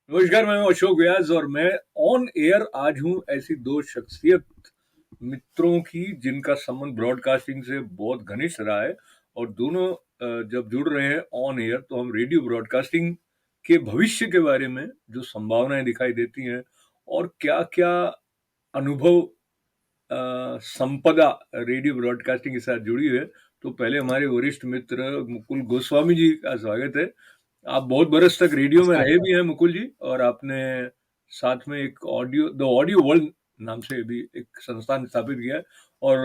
नमस्कार, मैं हूं अशोक व्यास और मैं ऑन एयर आज हूं ऐसी दो शख्सियत मित्रों की जिनका संबंध ब्रॉडकास्टिंग से बहुत घनिष्ठ रहा है। और दोनों जब जुड़ रहे हैं ऑन एयर तो हम रेडियो ब्रॉडकास्टिंग के भविष्य के बारे में जो संभावनाएं दिखाई देती हैं और क्या-क्या अनुभव संपदा रेडियो ब्रॉडकास्टिंग के साथ जुड़ी है। तो पहले हमारे वरिष्ठ मित्र मुकुल गोस्वामी जी का स्वागत है। आप बहुत बरस तक रेडियो में नमस्कार रहे सर। भी हैं मुकुल जी, और आपने साथ में एक द ऑडियो वर्ल्ड नाम से भी एक संस्थान स्थापित किया है। और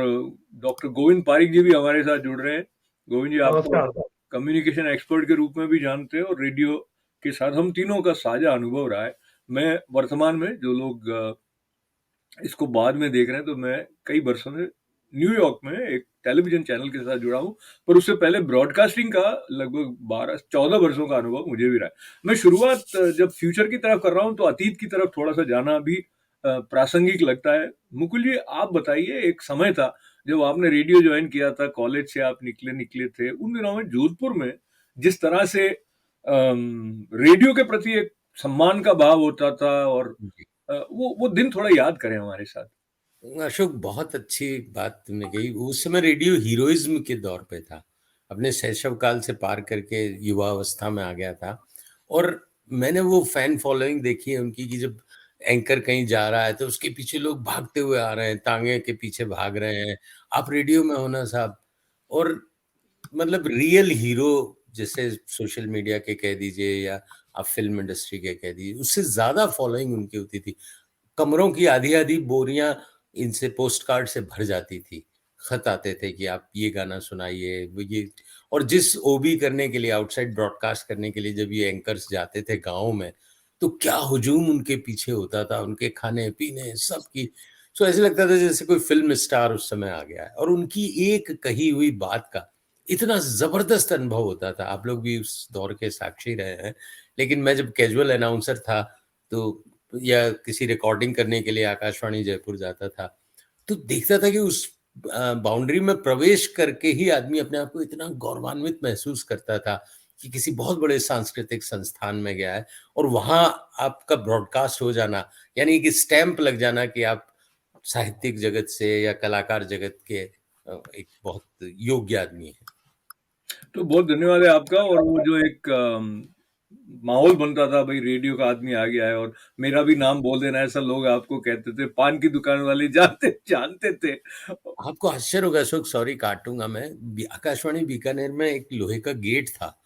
डॉक्टर गोविंद पारिक जी भी हमारे साथ जुड़ रहे हैं। गोविंद जी, आपको नमस्कार सर। कम्युनिकेशन एक्सपर्ट के रूप में भी जानते हैं और रेडियो के साथ हम तीनों का साझा अनुभव रहा है। मैं वर्तमान में, जो लोग इसको बाद में देख रहे हैं, तो मैं कई वर्षों से न्यूयॉर्क में एक टेलीविजन चैनल के साथ जुड़ा हूँ, पर उससे पहले ब्रॉडकास्टिंग का लगभग 12-14 वर्षों का अनुभव मुझे भी रहा है। मैं शुरुआत जब फ्यूचर की तरफ कर रहा हूँ तो अतीत की तरफ थोड़ा-सा जाना भी प्रासंगिक लगता है। मुकुल जी, आप बताइए, एक समय था जब आपने रेडियो जॉइन किया था, कॉलेज से आप निकले थे, उन दिनों में जोधपुर में जिस तरह से रेडियो के प्रति एक सम्मान का भाव होता था, और जी। वो दिन थोड़ा याद करें हमारे साथ। अशोक, बहुत अच्छी बात तुमने कही। उस समय रेडियो हीरोइज्म के दौर पे था। अपने शैशव काल से पार करके युवावस्था में आ गया था। और मैंने वो फैन फॉलोइंग देखी है उनकी कि जब एंकर कहीं जा रहा है तो उसके पीछे लोग भागते हुए आ रहे हैं, टांगे के पीछे भाग रहे हैं, आप रेडियो में हो ना साहब। और मतलब रियल हीरो, जैसे सोशल मीडिया के कह दीजिए या आप फिल्म इंडस्ट्री के कह दीजिए, उससे ज्यादा फॉलोइंग उनकी होती थी। कमरों की आधी-आधी बोरियाँ इनसे पोस्ट कार्ड से भर जाती थी। खत आते थे कि आप ये गाना सुनाइए, वो ये। और जिस ओबी करने के लिए, आउटसाइड ब्रॉडकास्ट करने के लिए जब ये एंकर्स जाते थे गाँव में, तो क्या हुजूम उनके पीछे होता था, उनके खाने-पीने सबकी। सो ऐसे लगता था जैसे कोई फ़िल्म स्टार उस समय आ गया है, और उनकी एक कही हुई बात का इतना ज़बरदस्त अनुभव होता था। आप लोग भी उस दौर के साक्षी रहे हैं। लेकिन मैं जब कैजुअल अनाउंसर था, तो या किसी रिकॉर्डिंग करने के लिए आकाशवाणी जयपुर जाता था, तो देखता था कि उस बाउंड्री में प्रवेश करके ही आदमी अपने आप को इतना गौरवान्वित महसूस करता था कि किसी बहुत बड़े सांस्कृतिक संस्थान में गया है, और वहाँ आपका ब्रॉडकास्ट हो जाना, यानी एक स्टैम्प लग जाना कि आप साहित्यिक जगत से या कलाकार जगत के एक बहुत योग्य आदमी हैं। तो बहुत धन्यवाद है आपका। और वो जो एक माहौल बनता था, भाई रेडियो का आदमी आ गया है और मेरा भी नाम बोल देना, ऐसा लोग आपको कहते थे, पान की दुकान वाले जानते जानते थे। आपको आश्चर्य होगा अशोक, सॉरी काटूंगा मैं। आकाशवाणी बीकानेर में एक लोहे का गेट था।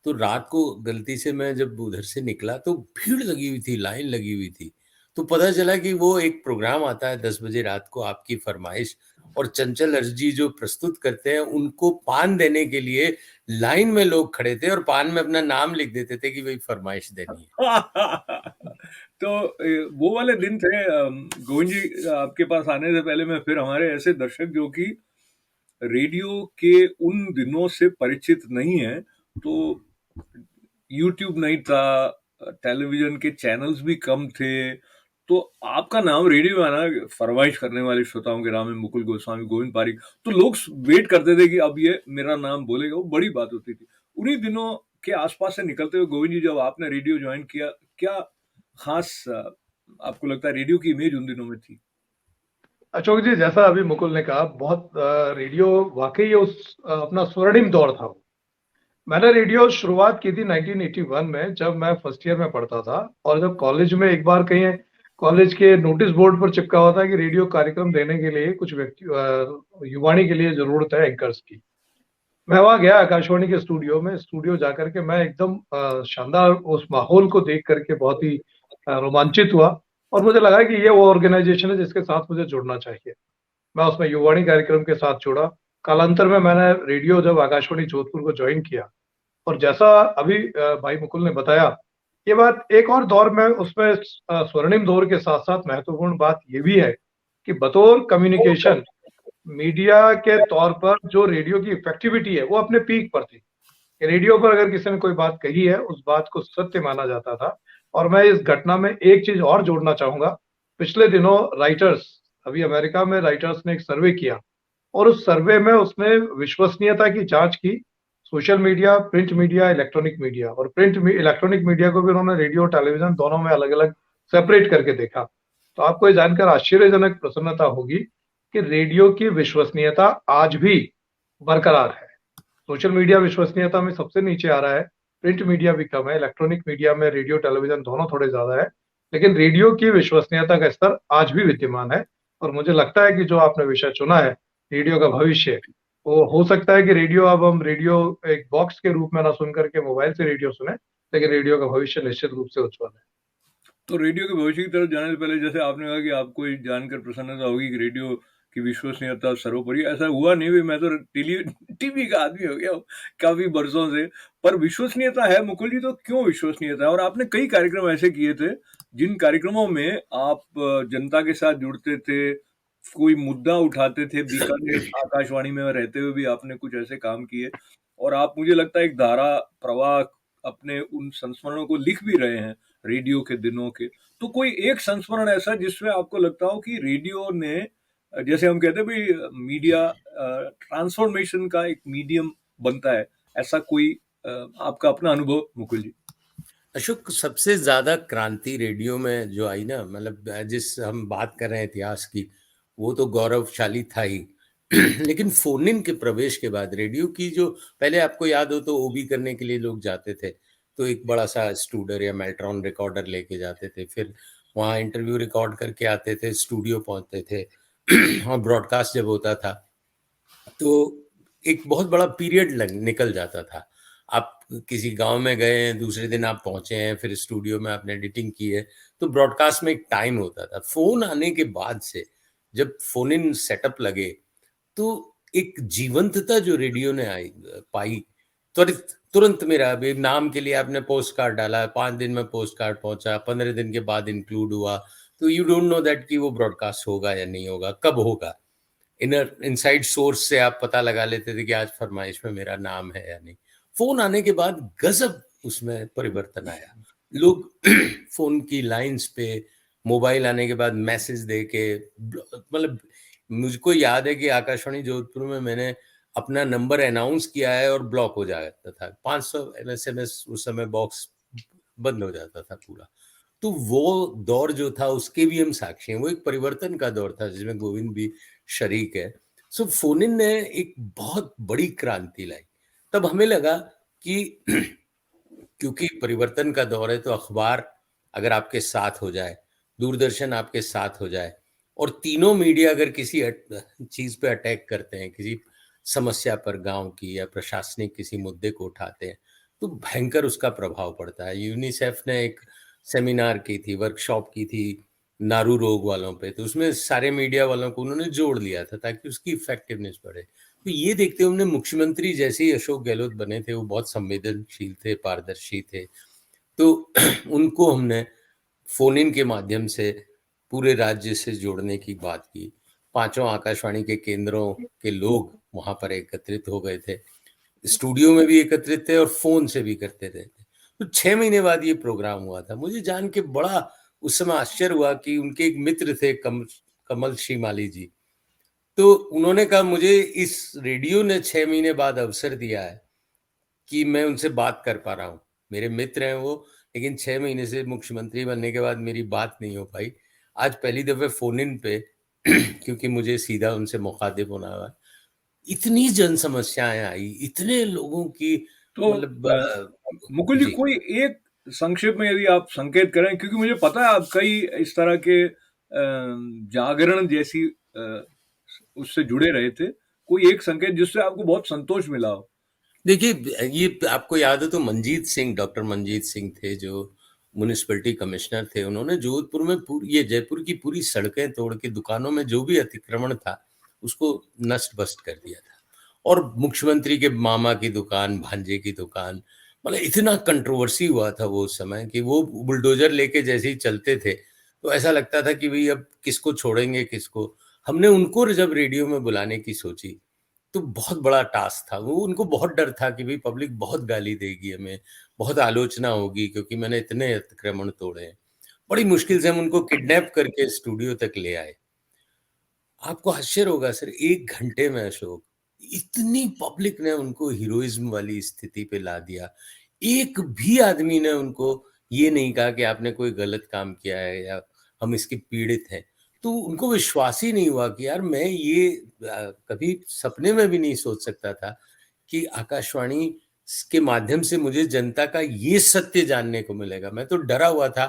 तो रात को गलती से मैं जब उधर से निकला तो भीड़ लगी हुई थी, लाइन लगी हुई थी। तो पता चला कि वो एक प्रोग्राम आता है 10 बजे रात को, आपकी फरमाइश, और चंचल अर्जी जो प्रस्तुत करते हैं उनको पान देने के लिए लाइन में लोग खड़े थे, और पान में अपना नाम लिख देते थे कि भाई फरमाइश देनी है। तो वो वाले दिन थे। गोविंद जी, आपके पास आने से पहले मैं फिर हमारे ऐसे दर्शक जो कि रेडियो के उन दिनों से परिचित नहीं है, तो यूट्यूब नहीं था, टेलीविजन के चैनल्स भी कम थे, तो आपका नाम रेडियो में आना, फरमाइश करने वाले श्रोताओं के नाम है मुकुल गोस्वामी, गोविंद पारिक, तो लोग वेट करते थे कि अब ये मेरा नाम बोलेगा, वो बड़ी बात होती थी। उन्हीं दिनों के आसपास से निकलते हुए गोविंद जी, जब आपने रेडियो ज्वाइन किया, क्या खास आपको लगता है रेडियो की इमेज उन दिनों में थी? अशोक जी, जैसा अभी मुकुल ने कहा, बहुत रेडियो वाकई उस अपना स्वर्णिम दौर था। मैंने रेडियो शुरुआत की थी 1981 में, जब मैं फर्स्ट ईयर में पढ़ता था। और जब कॉलेज में एक बार कहीं कॉलेज के नोटिस बोर्ड पर चिपका हुआ था कि रेडियो कार्यक्रम देने के लिए कुछ व्यक्ति युवाणी के लिए जरूरत है एंकर्स की। मैं वहां गया आकाशवाणी के स्टूडियो जाकर के मैं एकदम शानदार उस माहौल को देख करके बहुत ही रोमांचित हुआ। और मुझे लगा कि ये वो ऑर्गेनाइजेशन है जिसके साथ मुझे जुड़ना चाहिए। मैं उसमें युवाणी कार्यक्रम के साथ जुड़ा। कालांतर में मैंने रेडियो जब आकाशवाणी जोधपुर को ज्वाइन किया, और जैसा अभी भाई मुकुल ने बताया, ये बात एक और दौर में उसमें स्वर्णिम दौर के साथ साथ महत्वपूर्ण बात ये भी है कि बतौर कम्युनिकेशन मीडिया के तौर पर जो रेडियो की इफेक्टिविटी है वो अपने पीक पर थी। रेडियो पर अगर किसी ने कोई बात कही है, उस बात को सत्य माना जाता था। और मैं इस घटना में एक चीज और जोड़ना चाहूंगा। पिछले दिनों राइटर्स, अभी अमेरिका में राइटर्स ने एक सर्वे किया, और उस सर्वे में उसने विश्वसनीयता की जांच की social media, print media, electronic media, और इलेक्ट्रॉनिक मीडिया को भी उन्होंने रेडियो, टेलीविजन दोनों में अलग-अलग सेपरेट करके देखा। तो आपको ये जानकर आश्चर्यजनक प्रसन्नता होगी कि रेडियो की विश्वसनीयता आज भी बरकरार है। सोशल मीडिया विश्वसनीयता में सबसे नीचे आ रहा है, प्रिंट मीडिया भी कम है, इलेक्ट्रॉनिक मीडिया में रेडियो, टेलीविजन दोनों थोड़े ज़्यादा है, लेकिन रेडियो की विश्वसनीयता का स्तर आज भी विद्यमान है। और मुझे लगता है कि जो आपने विषय चुना है, रेडियो का भविष्य, वो हो सकता है कि रेडियो, अब हम रेडियो एक बॉक्स के रूप में ना सुन करके मोबाइल से रेडियो सुने, लेकिन रेडियो का भविष्य निश्चित रूप से उज्ज्वल है। तो रेडियो के भविष्य की तरफ जाने से पहले जैसे आपने कहा कि आपको ये जानकर प्रसन्नता होगी कि रेडियो की विश्वसनीयता सर्वोपरि, ऐसा हुआ नहीं भी, मैं तो टीवी का आदमी हो गया हूँ काफी बरसों से। पर विश्वसनीयता है मुकुल जी, तो क्यों विश्वसनीयता है? और आपने कई कार्यक्रम ऐसे किए थे जिन कार्यक्रमों में आप जनता के साथ जुड़ते थे, कोई मुद्दा उठाते थे। बीकानेर आकाशवाणी में रहते हुए भी आपने कुछ ऐसे काम किए, और आप, मुझे लगता है, एक धारा प्रवाह अपने उन संस्मरणों को लिख भी रहे हैं रेडियो के दिनों के। तो कोई एक संस्मरण ऐसा जिसमें आपको लगता हो कि रेडियो ने, जैसे हम कहते हैं भाई, मीडिया ट्रांसफॉर्मेशन का एक मीडियम बनता है, ऐसा कोई आपका अपना अनुभव मुकुल जी? अशोक, सबसे ज्यादा क्रांति रेडियो में जो आई ना, मतलब जिस हम बात कर रहे हैं इतिहास की, वो तो गौरवशाली था ही। लेकिन फोन इन के प्रवेश के बाद रेडियो की जो, पहले आपको याद हो तो ओबी करने के लिए लोग जाते थे, तो एक बड़ा सा स्टूडर या मेल्ट्रॉन रिकॉर्डर लेके जाते थे, फिर वहाँ इंटरव्यू रिकॉर्ड करके आते थे, स्टूडियो पहुंचते थे। और ब्रॉडकास्ट जब होता था तो एक बहुत बड़ा पीरियड निकल जाता था। आप किसी गांव में गए हैं, दूसरे दिन आप पहुंचे हैं, फिर स्टूडियो में आपने एडिटिंग की है, तो ब्रॉडकास्ट में एक टाइम होता था। फोन आने के बाद से जब फोन इन सेटअप लगे, तो एक जीवंतता जो रेडियो ने पाई, त्वरित तुरंत, मेरा अभी नाम के लिए आपने पोस्ट कार्ड डाला, 5 दिन में पोस्ट कार्ड पहुंचा, 15 दिन के बाद इंक्लूड हुआ, तो यू डोंट नो दैट कि वो ब्रॉडकास्ट होगा या नहीं होगा, कब होगा। इनसाइड सोर्स से आप पता लगा लेते थे कि आज फरमाइश में मेरा नाम है या नहीं। फोन आने के बाद गजब उसमें परिवर्तन आया। लोग फोन की लाइंस पे, मोबाइल आने के बाद मैसेज दे के, मतलब मुझको याद है कि आकाशवाणी जोधपुर में मैंने अपना नंबर अनाउंस किया है और ब्लॉक हो जाता था। 500 SMS उस समय बॉक्स बंद हो जाता था पूरा। तो वो दौर जो था उसके भी हम साक्षी हैं। वो एक परिवर्तन का दौर था जिसमें गोविंद भी शरीक है। सो फोन इन ने एक बहुत बड़ी क्रांति लाई। तब हमें लगा कि क्योंकि परिवर्तन का दौर है, तो अखबार अगर आपके साथ हो जाए, दूरदर्शन आपके साथ हो जाए, और तीनों मीडिया अगर किसी चीज पे अटैक करते हैं, किसी समस्या पर, गांव की या प्रशासनिक किसी मुद्दे को उठाते हैं, तो भयंकर उसका प्रभाव पड़ता है। यूनिसेफ ने एक सेमिनार की थी, वर्कशॉप की थी नारू रोग वालों पे, तो उसमें सारे मीडिया वालों को उन्होंने जोड़ लिया था ताकि उसकी इफेक्टिवनेस बढ़े। तो ये देखते हुए हमने, मुख्यमंत्री जैसे ही अशोक गहलोत बने थे, वो बहुत संवेदनशील थे, पारदर्शी थे, तो उनको हमने फोन इन के माध्यम से पूरे राज्य से जोड़ने की बात की। 5 आकाशवाणी के केंद्रों के लोग वहां पर एकत्रित हो गए थे, स्टूडियो में भी एकत्रित थे और फोन से भी करते थे। तो 6 महीने बाद ये प्रोग्राम हुआ था। मुझे जान के बड़ा उस समय आश्चर्य हुआ कि उनके एक मित्र थे, कमल श्रीमाली जी, तो उन्होंने कहा मुझे इस रेडियो ने 6 महीने बाद अवसर दिया है कि मैं उनसे बात कर पा रहा हूँ। मेरे मित्र हैं वो, लेकिन 6 महीने से मुख्यमंत्री बनने के बाद मेरी बात नहीं हो पाई। आज पहली दफे फोन इन पे क्योंकि मुझे सीधा उनसे मुखातिब होना हुआ, इतनी जन समस्याएं आई, इतने लोगों की, तो मतलब मुकुल जी, जी। कोई एक संक्षेप में यदि आप संकेत करें, क्योंकि मुझे पता है आप कई इस तरह के जागरण जैसी उससे जुड़े रहे थे, कोई एक संकेत जिससे आपको बहुत संतोष मिला हो? देखिए, ये आपको याद हो तो मंजीत सिंह, डॉक्टर मंजीत सिंह थे जो म्युनिसिपैलिटी कमिश्नर थे। उन्होंने जोधपुर में पूरी, ये जयपुर की पूरी सड़कें तोड़ के, दुकानों में जो भी अतिक्रमण था उसको नष्ट भस्ट कर दिया था। और मुख्यमंत्री के मामा की दुकान, भांजे की दुकान, मतलब इतना कंट्रोवर्सी हुआ था वो उस समय कि वो बुलडोजर लेके जैसे ही चलते थे तो ऐसा लगता था कि भाई अब किसको छोड़ेंगे किसको। हमने उनको जब रेडियो में बुलाने की सोची तो बहुत बड़ा टास्क था। वो, उनको बहुत डर था कि भाई पब्लिक बहुत गाली देगी हमें, बहुत आलोचना होगी क्योंकि मैंने इतने अतिक्रमण तोड़े हैं। बड़ी मुश्किल से हम उनको किडनैप करके स्टूडियो तक ले आए। आपको आश्चर्य होगा सर, 1 घंटे में अशोक, इतनी पब्लिक ने उनको हीरोइज्म वाली स्थिति पे ला दिया। एक भी आदमी ने उनको ये नहीं कहा कि आपने कोई गलत काम किया है या हम इसके पीड़ित हैं। तो उनको विश्वास ही नहीं हुआ कि यार मैं ये कभी सपने में भी नहीं सोच सकता था कि आकाशवाणी के माध्यम से मुझे जनता का ये सत्य जानने को मिलेगा। मैं तो डरा हुआ था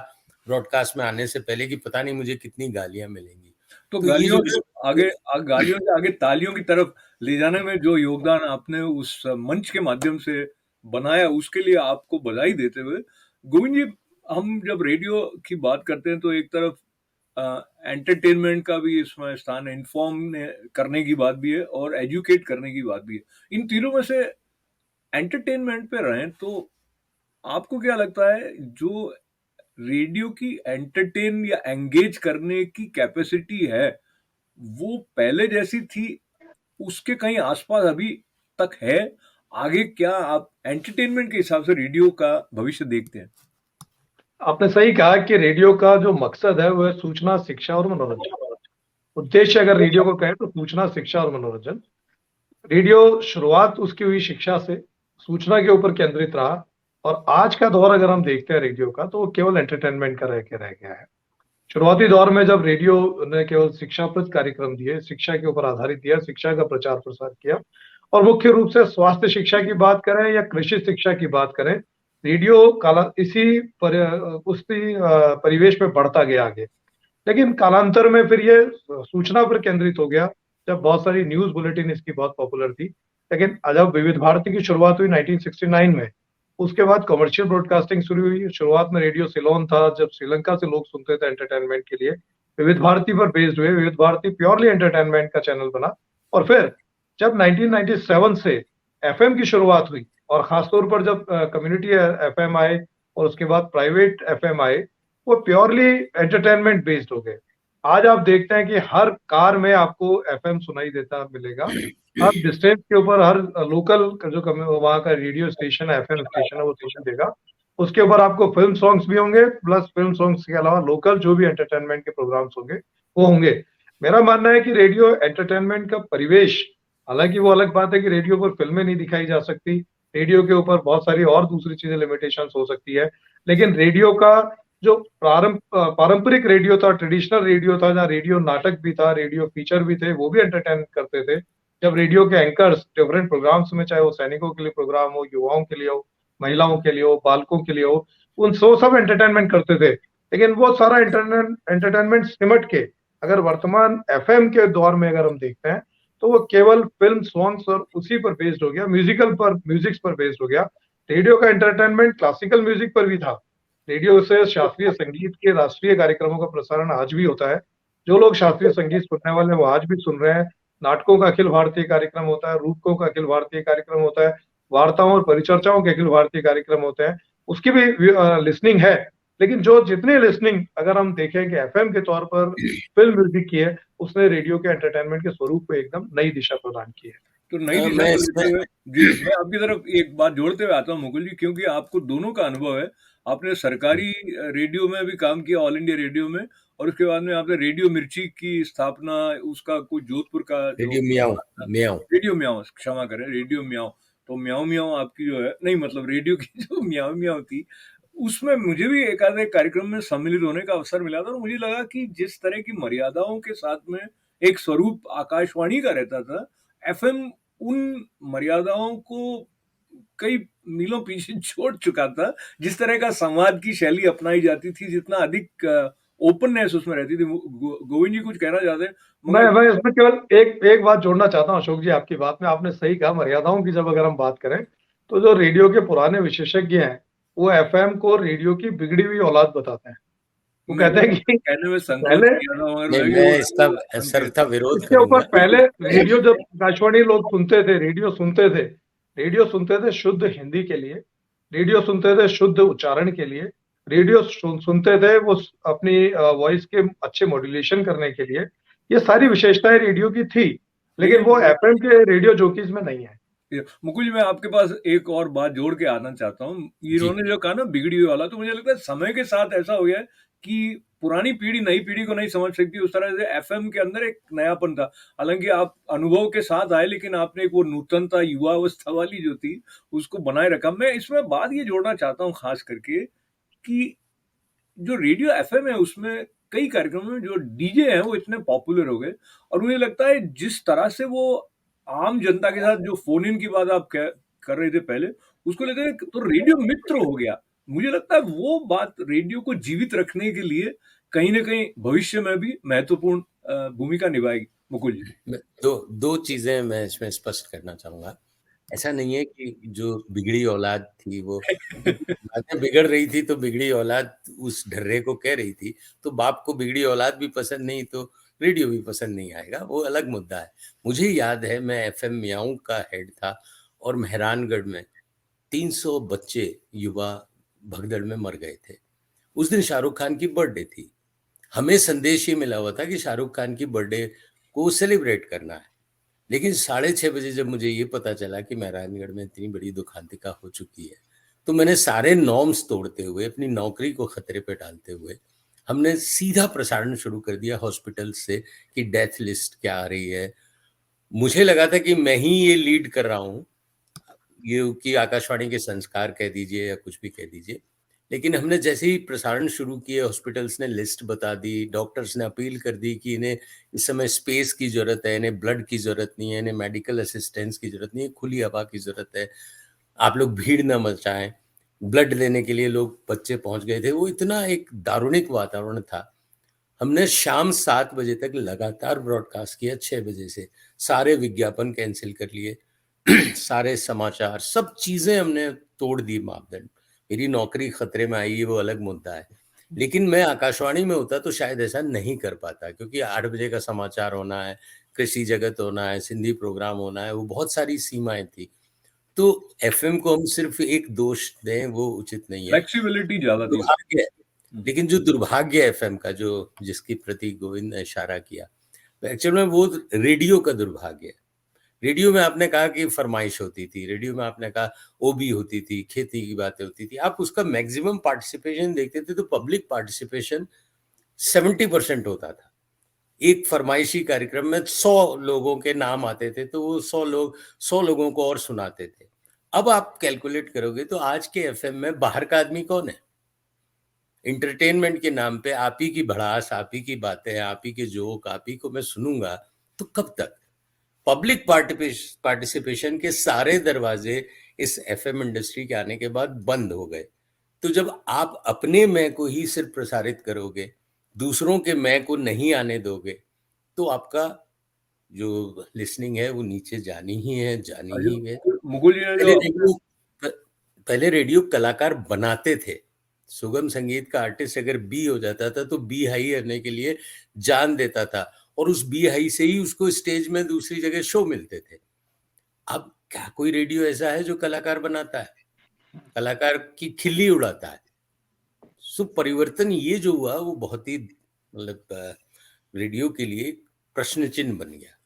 ब्रॉडकास्ट में आने से पहले कि पता नहीं मुझे कितनी गालियां मिलेंगी। तो तो ये गालियों जो से आगे गालियों से आगे तालियों की तरफ ले जाने में जो योगदान आपने उस मंच के माध्यम से बनाया, उसके लिए आपको बधाई देते हुए, गोविंद जी, हम जब रेडियो की बात करते हैं तो एक तरफ एंटरटेनमेंट का भी इसमें स्थान है, इन्फॉर्म करने की बात भी है और एजुकेट करने की बात भी है। इन तीनों में से एंटरटेनमेंट पे रहें तो आपको क्या लगता है, जो रेडियो की एंटरटेन या एंगेज करने की कैपेसिटी है, वो पहले जैसी थी, उसके कहीं आसपास अभी तक है? आगे क्या आप एंटरटेनमेंट के हिसाब से रेडियो का भविष्य देखते हैं? आपने सही कहा कि रेडियो का जो मकसद है वह सूचना, शिक्षा और मनोरंजन। उद्देश्य अगर रेडियो को कहें तो सूचना, शिक्षा और मनोरंजन। रेडियो शुरुआत उसकी हुई शिक्षा से, सूचना के ऊपर केंद्रित रहा, और आज का दौर अगर हम देखते हैं रेडियो का तो वो केवल एंटरटेनमेंट का रह गया है। शुरुआती दौर में जब रेडियो ने केवल शिक्षाप्रद कार्यक्रम दिए, शिक्षा के ऊपर आधारित दिया, शिक्षा का प्रचार प्रसार किया, और मुख्य रूप से स्वास्थ्य शिक्षा की बात करें या कृषि शिक्षा की बात करें, रेडियो काला इसी उसी परिवेश में बढ़ता गया आगे। लेकिन कालांतर में फिर ये सूचना पर केंद्रित हो गया, जब बहुत सारी न्यूज बुलेटिन इसकी बहुत पॉपुलर थी। लेकिन जब विविध भारती की शुरुआत हुई 1969 में, उसके बाद कमर्शियल ब्रॉडकास्टिंग शुरू हुई। शुरुआत में रेडियो सिलोन था, जब श्रीलंका से लोग सुनते थे एंटरटेनमेंट के लिए, विविध भारती पर बेस्ड हुए, विविध भारती प्योरली एंटरटेनमेंट का चैनल बना। और फिर जब 1997 से एफएम की शुरुआत हुई, और खासतौर पर जब कम्युनिटी एफएम आए और उसके बाद प्राइवेट एफएम आए, वो प्योरली एंटरटेनमेंट बेस्ड हो गए। आज आप देखते हैं कि हर कार में आपको एफएम सुनाई देता मिलेगा, हर डिस्टेंस के ऊपर, हर लोकल जो वहाँ का रेडियो स्टेशन है, एफएम स्टेशन है, वो सुनाई देगा। उसके ऊपर आपको फिल्म सॉन्ग्स भी होंगे, प्लस फिल्म सॉन्ग्स के अलावा लोकल जो भी एंटरटेनमेंट के प्रोग्राम्स होंगे वो होंगे। मेरा मानना है कि रेडियो एंटरटेनमेंट का परिवेश, हालांकि वो अलग बात है कि रेडियो पर फिल्में नहीं दिखाई जा सकती, रेडियो के ऊपर बहुत सारी और दूसरी चीजें लिमिटेशंस हो सकती है, लेकिन रेडियो का जो पारंपरिक रेडियो था, ट्रेडिशनल रेडियो था, जहाँ रेडियो नाटक भी था, रेडियो फीचर भी थे, वो भी एंटरटेन करते थे। जब रेडियो के एंकर्स डिफरेंट प्रोग्राम्स में, चाहे वो सैनिकों के लिए प्रोग्राम हो, युवाओं के लिए हो, महिलाओं के लिए हो, बालकों के लिए हो, उन सब एंटरटेनमेंट करते थे। लेकिन वो सारा एंटरटेनमेंट सिमट के अगर वर्तमान एफएम के दौर में अगर हम देखते हैं, तो वो केवल फिल्म सॉन्ग्स और उसी पर बेस्ड हो गया, म्यूजिक्स पर बेस्ड हो गया। रेडियो का एंटरटेनमेंट क्लासिकल म्यूजिक पर भी था। रेडियो से शास्त्रीय संगीत के राष्ट्रीय कार्यक्रमों का प्रसारण आज भी होता है। जो लोग शास्त्रीय संगीत सुनने वाले हैं वो आज भी सुन रहे हैं। नाटकों का अखिल भारतीय कार्यक्रम होता है, रूपकों का अखिल भारतीय कार्यक्रम होता है, वार्ताओं और परिचर्चाओं के अखिल भारतीय कार्यक्रम होते हैं, उसकी भी लिसनिंग है। लेकिन जो जितनी लिसनिंग अगर हम देखें कि एफएम के तौर पर फिल्म म्यूजिक की है, उसने रेडियो के एंटरटेनमेंट के स्वरूप को एकदम नई दिशा प्रदान की है। तो नई दिशा को लेते हुए जी, मैं आपकी तरफ एक बात जोड़ते हुए आता हूँ मुकुल जी, क्योंकि आपको दोनों का अनुभव है। आपने सरकारी रेडियो में भी काम किया, ऑल इंडिया रेडियो में, और उसके बाद में आपने रेडियो मिर्ची की स्थापना, उसका कुछ जोधपुर का रेडियो म्याऊं रेडियो म्याऊं, क्षमा करें, रेडियो म्याऊं, तो म्याऊं म्याऊं आपकी जो है, नहीं मतलब रेडियो की जो म्याऊं म्याऊं थी, उसमें मुझे भी एक आधे कार्यक्रम में सम्मिलित होने का अवसर मिला था, और मुझे लगा कि जिस तरह की मर्यादाओं के साथ में एक स्वरूप आकाशवाणी का रहता था, एफएम उन मर्यादाओं को कई मीलों पीछे छोड़ चुका था। जिस तरह का संवाद की शैली अपनाई जाती थी, जितना अधिक ओपननेस उसमें रहती थी। गोविंद जी कुछ कहना चाहते हैं? मैं इसमें केवल एक बात जोड़ना चाहता हूँ अशोक जी, आपकी बात में। आपने सही कहा, मर्यादाओं की जब अगर हम बात करें, तो जो रेडियो के पुराने विशेषज्ञ हैं वो एफएम को रेडियो की बिगड़ी हुई औलाद बताते हैं। वो कहते हैं कि कहने में संकोच पहले किया था, और मैं इसका सर्वथा विरोध इसके ऊपर करूंगा। पहले रेडियो जब आकाशवाणी लोग सुनते थे, रेडियो सुनते थे शुद्ध हिंदी के लिए, रेडियो सुनते थे शुद्ध उच्चारण के लिए, रेडियो सुनते थे वो अपनी वॉइस के अच्छे मॉड्यूलेशन करने के लिए। ये सारी विशेषताएं रेडियो की थी, लेकिन वो एफएम के रेडियो जॉकीज में नहीं है। मुकुल जी, मैं आपके पास एक और बात जोड़ के आना चाहता हूँ। इन्होंने जो कहा ना बिगड़ी हुई वाला, तो मुझे लगता है समय के साथ ऐसा हो गया है कि पुरानी पीढ़ी नई पीढ़ी को नहीं समझ सकती, उस तरह से एफएम के अंदर एक नयापन था। हालांकि आप अनुभव के साथ आए, लेकिन आपने एक वो नूतनता युवा अवस्था वाली जो थी उसको बनाए रखा। मैं इसमें बात ये जोड़ना चाहता हूँ खास करके कि जो रेडियो एफएम है उसमें कई कार्यक्रमों में जो डीजे हैं वो इतने पॉपुलर हो गए, और मुझे लगता है जिस तरह से वो आम जनता के साथ जो फोन इन की बात आप कर रहे थे पहले, उसको लेते हैं तो रेडियो मित्र हो गया। मुझे लगता है वो बात रेडियो को जीवित रखने के लिए कहीं ना कहीं भविष्य में भी महत्वपूर्ण भूमिका निभाएगी। मुकुल जी। दो दो चीजें मैं इसमें स्पष्ट करना चाहूंगा। ऐसा नहीं है कि जो बिगड़ी औलाद थी वो, बातें बिगड़ रही थी तो बिगड़ी औलाद उस ढर्रे को कह रही थी, तो बाप को बिगड़ी औलाद भी पसंद नहीं तो रेडियो भी पसंद नहीं आएगा, वो अलग मुद्दा है। मुझे याद है मैं एफएम मियाऊं का हेड था और मेहरानगढ़ में 300 बच्चे युवा भगदड़ में मर गए थे। उस दिन शाहरुख खान की बर्थडे थी। हमें संदेश ये मिला हुआ था कि शाहरुख खान की बर्थडे को सेलिब्रेट करना है, लेकिन 6:30 बजे जब मुझे ये पता चला कि मेहरानगढ़ में इतनी बड़ी दुखांतिका हो चुकी है, तो मैंने सारे नॉर्म्स तोड़ते हुए, अपनी नौकरी को खतरे पे डालते हुए, हमने सीधा प्रसारण शुरू कर दिया हॉस्पिटल से कि डेथ लिस्ट क्या आ रही है। मुझे लगा था कि मैं ही ये लीड कर रहा हूँ, ये कि आकाशवाणी के संस्कार कह दीजिए या कुछ भी कह दीजिए, लेकिन हमने जैसे ही प्रसारण शुरू किए, हॉस्पिटल्स ने लिस्ट बता दी, डॉक्टर्स ने अपील कर दी कि इन्हें इस समय स्पेस की ज़रूरत है, इन्हें ब्लड की ज़रूरत नहीं है, इन्हें मेडिकल असिस्टेंस की ज़रूरत नहीं है, खुली हवा की ज़रूरत है, आप लोग भीड़ न मचाएं। ब्लड लेने के लिए लोग बच्चे पहुंच गए थे। वो इतना एक दारुणिक वातावरण था। हमने शाम 7 बजे तक लगातार ब्रॉडकास्ट किया, 6 बजे से सारे विज्ञापन कैंसिल कर लिए, सारे समाचार, सब चीजें हमने तोड़ दी मापदंड। मेरी नौकरी खतरे में आई, वो अलग मुद्दा है, लेकिन मैं आकाशवाणी में होता तो शायद ऐसा नहीं कर पाता, क्योंकि 8 बजे का समाचार होना है, कृषि जगत होना है, सिंधी प्रोग्राम होना है, वो बहुत सारी सीमाएं थी। तो एफएम को हम सिर्फ एक दोष दें वो उचित नहीं है, फ्लेक्सिबिलिटी ज्यादा थी। दुर्भाग्य है। लेकिन जो दुर्भाग्य एफएम का, जो जिसकी प्रति गोविंद ने इशारा किया, एक्चुअल में वो रेडियो का दुर्भाग्य है। रेडियो में आपने कहा कि फरमाइश होती थी, रेडियो में आपने कहा ओबी होती थी, खेती की बातें होती थी, आप उसका मैक्सिमम पार्टिसिपेशन देखते थे तो पब्लिक पार्टिसिपेशन 70% होता था। एक फरमाइशी कार्यक्रम में 100 लोगों के नाम आते थे, तो वो 100 लोगों को और सुनाते थे। अब आप कैलकुलेट करोगे तो आज के एफएम में बाहर का आदमी कौन है? एंटरटेनमेंट के नाम पे आप ही की भड़ास, आप ही की बातें, आप ही के जोक, आप ही को मैं सुनूंगा तो कब तक? पब्लिक पार्टिसिपेशन के सारे दरवाजे इस एफएम इंडस्ट्री के आने के बाद बंद हो गए। तो जब आप अपने मैं को ही सिर्फ प्रसारित करोगे, दूसरों के मैं को नहीं आने दोगे, तो आपका जो लिसनिंग है वो नीचे जानी ही है, जानी ही है। मुकुल जी ने पहले जो रेडियो पहले रेडियो कलाकार बनाते थे। सुगम संगीत का आर्टिस्ट अगर बी हो जाता था तो बी हाई करने के लिए जान देता था, और उस बी हाई से ही उसको स्टेज में दूसरी जगह शो मिलते थे। अब क्या कोई रेडियो ऐसा है जो कलाकार बनाता है, कलाकार की खिल्ली उड़ाता है? सो परिवर्तन ये जो हुआ वो बहुत ही मतलब रेडियो के लिए प्रश्न चिन्ह बन गया।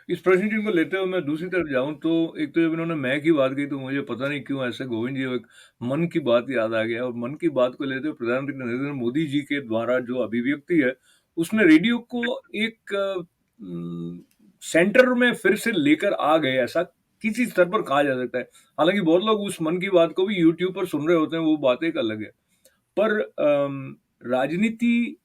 इस प्रश्न चिन्ह को लेते हुए मैं दूसरी तरफ जाऊं तो एक तो जब इन्होंने मैं की बात की तो मुझे पता नहीं क्यों ऐसे गोविंद जी एक मन की बात याद आ गया, और मन की बात को लेते हुए प्रधानमंत्री नरेंद्र मोदी जी के द्वारा जो अभिव्यक्ति है उसमें रेडियो को एक सेंटर में फिर से लेकर आ गए, ऐसा किसी स्तर पर कहा जा सकता है। हालांकि बहुत लोग उस मन की बात को भी यूट्यूब पर सुन रहे होते हैं, वो बात एक अलग है। पर राजनीति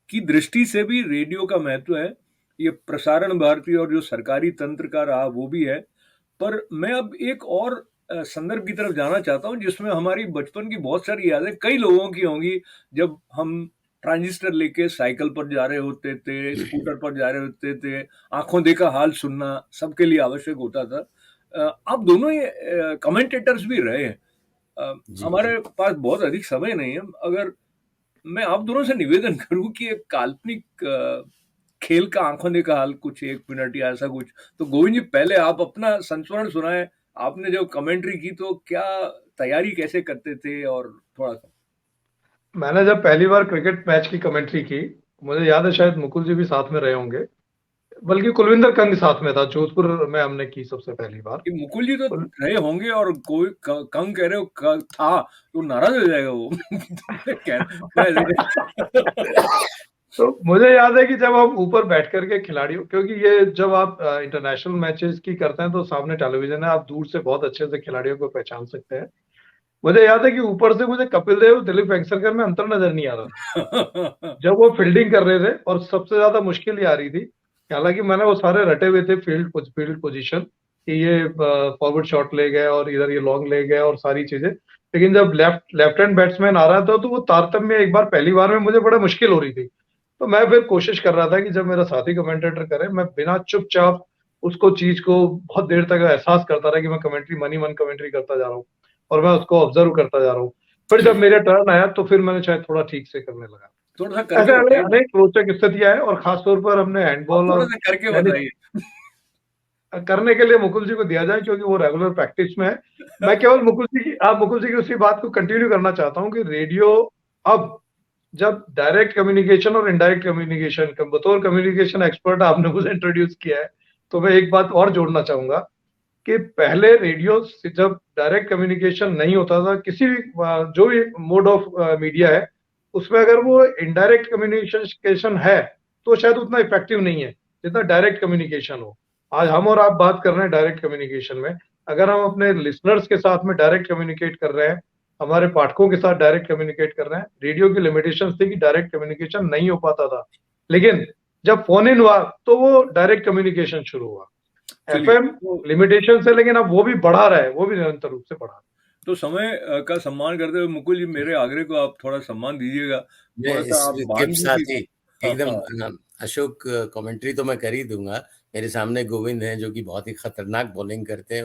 की दृष्टि से भी रेडियो का महत्व है। ये प्रसारण भारती और जो सरकारी तंत्र का रहा वो भी है। पर मैं अब एक और संदर्भ की तरफ जाना चाहता हूँ जिसमें हमारी बचपन की बहुत सारी यादें कई लोगों की होंगी, जब हम ट्रांजिस्टर लेके साइकिल पर जा रहे होते थे, स्कूटर पर जा रहे होते थे, आंखों देखा हाल सुनना सबके लिए आवश्यक होता था। आप दोनों ही कमेंटेटर्स भी रहे हैं। जी हमारे पास बहुत अधिक समय नहीं है, अगर मैं आप दोनों से निवेदन करूं कि एक काल्पनिक खेल का आंखों देखा हाल कुछ 1 मिनट या ऐसा कुछ, तो गोविंद जी पहले आप अपना संस्मरण सुनाए। आपने जब कमेंट्री की तो क्या तैयारी कैसे करते थे, और थोड़ा सा। मैंने जब पहली बार क्रिकेट मैच की कमेंट्री की, मुझे याद है शायद मुकुल जी भी साथ में रहे होंगे। बल्कि कुलविंदर कंग साथ में था, जोधपुर में हमने की सबसे पहली बार। कि मुकुल जी तो रहे होंगे और कोई कंग कह रहे हो था तो नाराज हो जाएगा वो। मैं तो मुझे याद है कि जब हम ऊपर बैठ करके खिलाड़ियों, क्योंकि ये जब आप इंटरनेशनल मैचेस की करते हैं तो सामने टेलीविजन है, आप दूर से बहुत अच्छे से खिलाड़ियों को पहचान सकते हैं। मुझे याद है कि ऊपर से मुझे कपिल देव, दिलीप वेंगसरकर में अंतर नजर नहीं आ रहा था जब वो फील्डिंग कर रहे थे, और सबसे ज्यादा मुश्किल ये आ रही थी, हालांकि मैंने वो सारे रटे हुए थे फील्ड पोजीशन कि ये फॉरवर्ड शॉट ले गए और इधर ये लॉन्ग ले गए और सारी चीजें, लेकिन जब लेफ्ट हैंड बैट्समैन आ रहा था तो वो तारतम्य एक बार पहली बार में मुझे बड़ा मुश्किल हो रही थी। तो मैं फिर कोशिश कर रहा था कि जब मेरा साथी कमेंटेटर करे, मैं बिना चुपचाप उसको चीज को बहुत देर तक एहसास करता रहा कि मैं कमेंट्री मन ही मन कमेंट्री करता जा रहा हूँ और मैं उसको ऑब्जर्व करता जा रहा हूँ। फिर जब मेरा टर्न आया तो फिर मैंने शायद थोड़ा ठीक से करने लगा। थोड़ा सा ऐसे करके बताइए, अनेक रोचक स्थितियां हैं, और खासतौर पर हमने आप हैंडबॉल थोड़ा और सा करके टेनिस बताइए। करने के लिए मुकुल जी को दिया जाए, क्योंकि वो रेगुलर प्रैक्टिस में है। मैं केवल मुकुल जी की उसी बात को कंटिन्यू करना चाहता हूँ कि रेडियो अब, जब डायरेक्ट कम्युनिकेशन और इनडायरेक्ट कम्युनिकेशन, बतौर कम्युनिकेशन एक्सपर्ट आपने मुझे इंट्रोड्यूस किया है, तो मैं एक बात और जोड़ना चाहूंगा कि पहले रेडियो से जब डायरेक्ट कम्युनिकेशन नहीं होता था, किसी भी जो भी मोड ऑफ मीडिया है, उसमें अगर वो इनडायरेक्ट कम्युनिकेशन है तो शायद उतना इफेक्टिव नहीं है जितना डायरेक्ट कम्युनिकेशन हो। आज हम और आप बात कर रहे हैं डायरेक्ट कम्युनिकेशन में, अगर हम अपने लिसनर्स के साथ में डायरेक्ट कम्युनिकेट कर रहे हैं, हमारे पाठकों के साथ डायरेक्ट कम्युनिकेट कर रहे हैं, रेडियो की लिमिटेशन थी कि डायरेक्ट कम्युनिकेशन नहीं हो पाता था, लेकिन जब फोन इन हुआ तो वो डायरेक्ट कम्युनिकेशन शुरू हुआ। चलिए एफएम लिमिटेशन से, लेकिन अब वो भी बढ़ा रहा है, वो भी निरंतर रूप से बढ़ा रहा है। तो समय का सम्मान करते हुए मुकुल जी, मेरे आग्रह को आप थोड़ा सम्मान दीजिएगा, मैं थोड़ा सा आप इसके बांध साथ ही दीजिएगा। हाँ एकदम हाँ अशोक, कमेंट्री तो मैं कर ही दूंगा। मेरे सामने गोविंद हैं जो कि बहुत ही खतरनाक बॉलिंग करते हैं,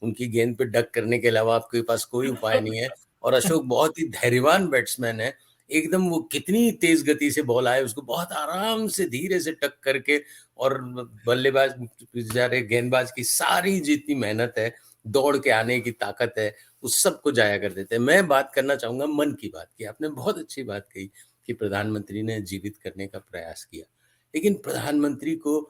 उनकी गेंद पे डक करने के अलावा आपके पास कोई उपाय नहीं है। और अशोक बहुत ही धैर्यवान बैट्समैन है, एकदम वो कितनी तेज गति से बॉल आए उसको बहुत आराम से धीरे से टक करके, और बल्लेबाज बेचारे गेंदबाज की सारी जितनी मेहनत है, दौड़ के आने की ताकत है, उस सब को जाया कर देते हैं। मैं बात करना चाहूंगा मन की बात की। आपने बहुत अच्छी बात कही कि प्रधानमंत्री ने जीवित करने का प्रयास किया, लेकिन प्रधानमंत्री को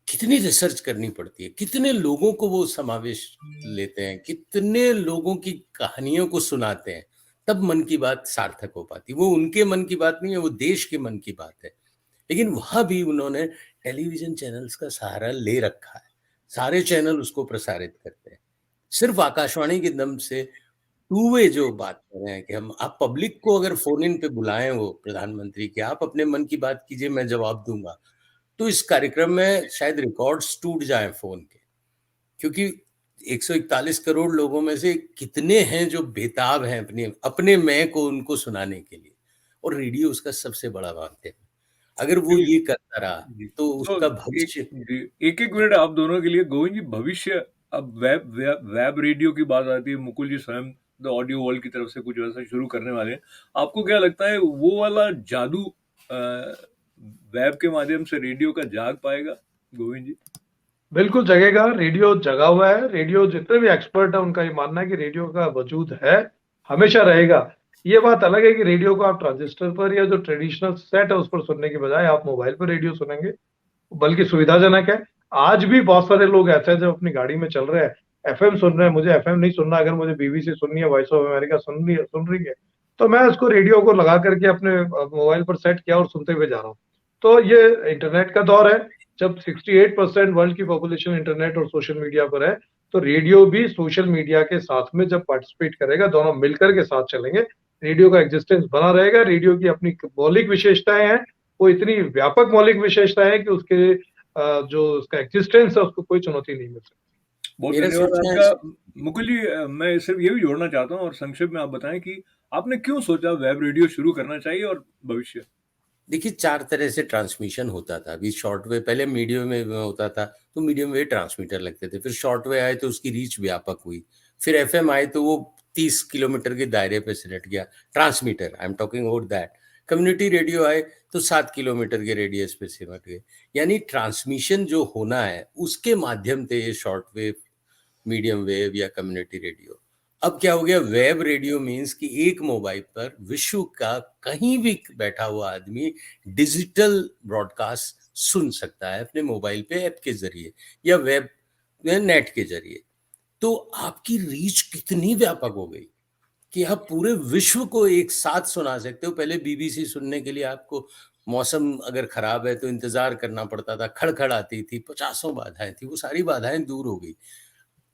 कितनी रिसर्च करनी पड़ती है, कितने लोगों को वो समावेश लेते हैं, कितने लोगों की कहानियों को सुनाते हैं, तब मन की बात सार्थक हो पाती। वो उनके मन की बात नहीं है, वो देश के मन की बात है। लेकिन वहां भी उन्होंने टेलीविजन चैनल्स का सहारा ले रखा है, सारे चैनल उसको प्रसारित करते हैं। सिर्फ आकाशवाणी के दम से टू वे जो बात कर रहे हैं कि हम, आप पब्लिक को अगर फोन इन पे बुलाएं, वो प्रधानमंत्री के, आप अपने मन की बात कीजिए, मैं जवाब दूंगा, तो इस कार्यक्रम में शायद रिकॉर्ड्स टूट जाएं फोन के। क्योंकि 141 करोड़ लोगों में से कितने हैं जो बेताब हैं अपने अपने मैं को उनको सुनाने के लिए, और रेडियो उसका सबसे बड़ा माध्यम है। अगर वो चलिए ये करता रहा जी। तो तो उसका एक भविष्य। जी, एक-एक मिनट आप दोनों के लिए। गोविंद जी, भविष्य, अब वेब रेडियो की बात आती है, मुकुल जी स्वयं द ऑडियो वर्ल्ड की तरफ से कुछ वैसा शुरू करने वाले हैं। आपको क्या लगता है वो वाला जादू वेब के माध्यम से रेडियो का जाग पाएगा, गोविंद जी? बिल्कुल जगेगा, रेडियो जगा हुआ है। रेडियो जितने भी एक्सपर्ट है उनका ये मानना है कि रेडियो का वजूद है, हमेशा रहेगा। ये बात अलग है कि रेडियो को आप ट्रांजिस्टर पर या जो ट्रेडिशनल सेट है उस पर सुनने के बजाय आप मोबाइल पर रेडियो सुनेंगे, बल्कि सुविधाजनक है। आज भी बहुत सारे लोग ऐसे हैं जो अपनी गाड़ी में चल रहे हैं, एफएम सुन रहे हैं। मुझे एफएम नहीं सुनना, अगर मुझे बीबीसी सुननी है, वॉइस ऑफ अमेरिका सुन रही है, तो मैं उसको रेडियो को लगा करके अपने मोबाइल पर सेट किया और सुनते हुए जा रहा हूँ। तो ये इंटरनेट का दौर है, जब 68% वर्ल्ड की पॉपुलेशन इंटरनेट और सोशल मीडिया पर है, तो रेडियो भी सोशल मीडिया के साथ में जब पार्टिसिपेट करेगा, दोनों मिलकर के साथ चलेंगे, रेडियो का एग्जिस्टेंस बना रहेगा। रेडियो की अपनी मौलिक विशेषताएं हैं, वो इतनी व्यापक मौलिक विशेषताएं हैं कि उसके जो उसका एग्जिस्टेंस है उसको कोई चुनौती नहीं मिल सकती। बहुत मेरा धन्यवाद सोचना है, आपका। मुकुल जी, मैं सिर्फ ये भी जोड़ना चाहता हूँ और संक्षेप में आप बताएं कि आपने क्यों सोचा वेब रेडियो शुरू करना चाहिए और भविष्य? देखिए 4 तरह से ट्रांसमिशन होता था। अभी शॉर्ट वेव, पहले मीडियम वेव में होता था, तो मीडियम वेव ट्रांसमीटर लगते थे। फिर शॉर्ट वेव आए तो उसकी रीच व्यापक हुई। फिर एफएम आए तो वो 30 किलोमीटर के दायरे पे सिमट गया। Transmitter, I am talking about that. Community radio आए तो 7 किलोमीटर के रेडियस पे सिमट गए। यानी ट्रांसमिशन जो होना है उसके माध्यम से ये शॉर्ट वेव, मीडियम वेव या कम्युनिटी रेडियो। अब क्या हो गया, वेब रेडियो मीन्स कि एक मोबाइल पर विश्व का कहीं भी बैठा हुआ आदमी डिजिटल ब्रॉडकास्ट सुन सकता है अपने मोबाइल पे ऐप के जरिए या वेब नेट के जरिए। तो आपकी रीच कितनी व्यापक हो गई कि आप पूरे विश्व को एक साथ सुना सकते हो। पहले बीबीसी सुनने के लिए आपको मौसम अगर खराब है तो इंतजार करना पड़ता था, खड़खड़ आती थी, पचासों बाधाएं थी, वो सारी बाधाएं दूर हो गई।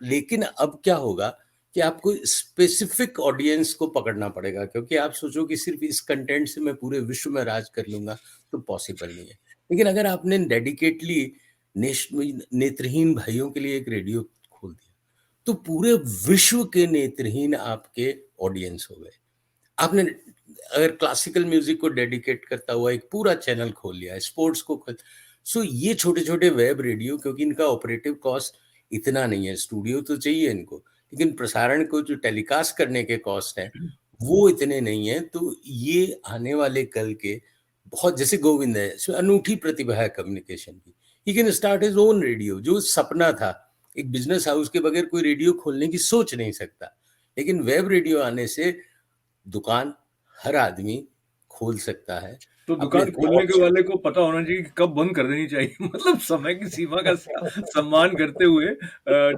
लेकिन अब क्या होगा कि आपको स्पेसिफिक ऑडियंस को पकड़ना पड़ेगा, क्योंकि आप सोचो कि सिर्फ इस कंटेंट से मैं पूरे विश्व में राज कर लूंगा, तो पॉसिबल नहीं है। लेकिन अगर आपने डेडिकेटली नेत्रहीन भाइयों के लिए एक रेडियो खोल दिया, तो पूरे विश्व के नेत्रहीन आपके ऑडियंस हो गए। आपने अगर क्लासिकल म्यूजिक को डेडिकेट करता हुआ एक पूरा चैनल खोल लिया, स्पोर्ट्स को खोल, सो ये छोटे छोटे वेब रेडियो, क्योंकि इनका ऑपरेटिव कॉस्ट इतना नहीं है, स्टूडियो तो चाहिए इनको, लेकिन प्रसारण को जो टेलीकास्ट करने के कॉस्ट हैं वो इतने नहीं है। तो ये आने वाले कल के बहुत, जैसे गोविंद है, इसमें अनूठी प्रतिभा है कम्युनिकेशन की, he can start his own radio, जो सपना था। एक बिजनेस हाउस के बगैर कोई रेडियो खोलने की सोच नहीं सकता, लेकिन वेब रेडियो आने से दुकान हर आदमी खोल सकता है। तो अपने दुकान खोलने थॉट्स के वाले को पता होना चाहिए कि कब बंद कर देनी चाहिए। मतलब समय की सीमा का सम्मान करते हुए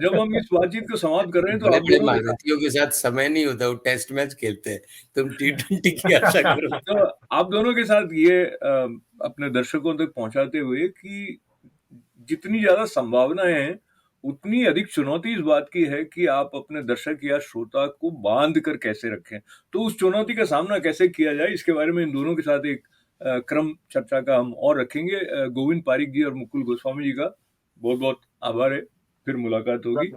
जब हम इस बातचीत को समाप्त कर रहे हैं तो बड़े आप बड़े दोनों के साथ महारथियों के साथ समय नहीं होता, वो टेस्ट मैच खेलते हैं, तुम T20 की आशा करो। तो आप दोनों के साथ ये अपने दर्शकों तक पहुंचाते हुए कि जितनी ज्यादा संभावनाएं हैं उतनी अधिक चुनौती इस बात की है कि आप अपने दर्शक या श्रोता को बांध कर कैसे रखें। तो उस चुनौती का सामना कैसे किया जाए, इसके बारे में इन दोनों के साथ एक क्रम चर्चा का हम और रखेंगे। गोविंद पारिक जी और मुकुल गोस्वामी जी का बहुत बहुत आभार है। फिर मुलाकात होगी।